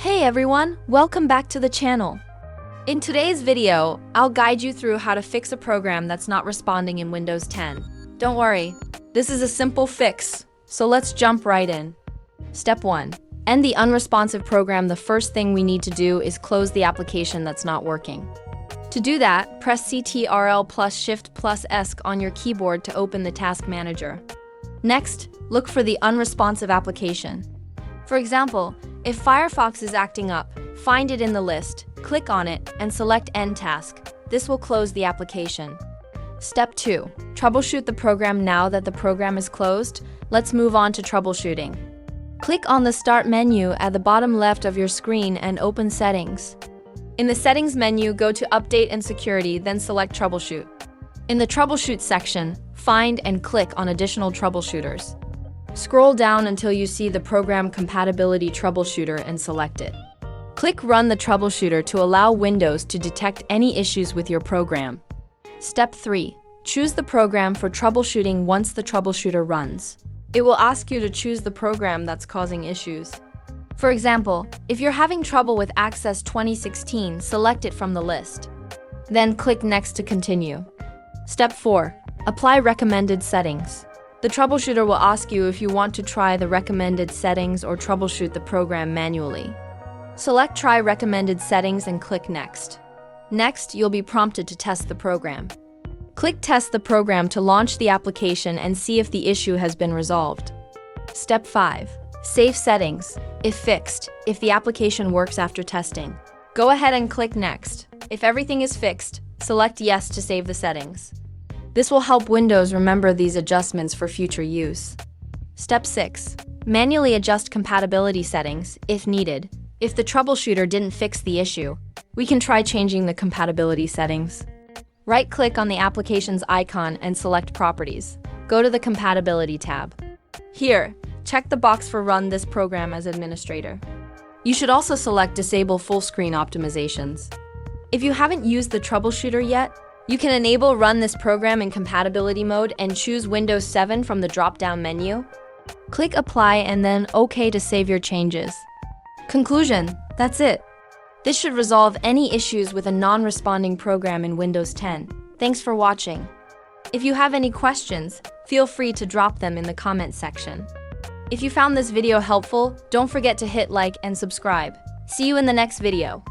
Hey everyone, welcome back to the channel. In today's video, I'll guide you through how to fix a program that's not responding in Windows 10. Don't worry, this is a simple fix, so let's jump right in. Step 1. End the unresponsive program. The first thing we need to do is close the application that's not working. To do that, press Ctrl plus Shift plus S on your keyboard to open the task manager. Next, look for the unresponsive application. For example, if Firefox is acting up, find it in the list, click on it, and select End Task. This will close the application. Step 2. Troubleshoot the program. Now that the program is closed, let's move on to troubleshooting. Click on the Start menu at the bottom left of your screen and open Settings. In the Settings menu, go to Update and Security, then select Troubleshoot. In the Troubleshoot section, find and click on Additional Troubleshooters. Scroll down until you see the Program Compatibility Troubleshooter and select it. Click Run the Troubleshooter to allow Windows to detect any issues with your program. Step 3. Choose the program for troubleshooting. Once the troubleshooter runs, it will ask you to choose the program that's causing issues. For example, if you're having trouble with Access 2016, select it from the list. Then click Next to continue. Step 4. Apply recommended settings. The troubleshooter will ask you if you want to try the recommended settings or troubleshoot the program manually. Select Try Recommended Settings and click Next. Next, you'll be prompted to test the program. Click Test the program to launch the application and see if the issue has been resolved. Step 5. Save settings. If fixed, if the application works after testing, go ahead and click Next. If everything is fixed, select Yes to save the settings. This will help Windows remember these adjustments for future use. Step 6. Manually adjust compatibility settings, if needed. If the troubleshooter didn't fix the issue, we can try changing the compatibility settings. Right-click on the application's icon and select Properties. Go to the Compatibility tab. Here, check the box for Run this program as administrator. You should also select Disable Full Screen Optimizations. If you haven't used the troubleshooter yet, you can enable Run this program in compatibility mode and choose Windows 7 from the drop-down menu. Click Apply and then OK to save your changes. Conclusion: that's it. This should resolve any issues with a non-responding program in Windows 10. Thanks for watching. If you have any questions, feel free to drop them in the comment section. If you found this video helpful, don't forget to hit like and subscribe. See you in the next video.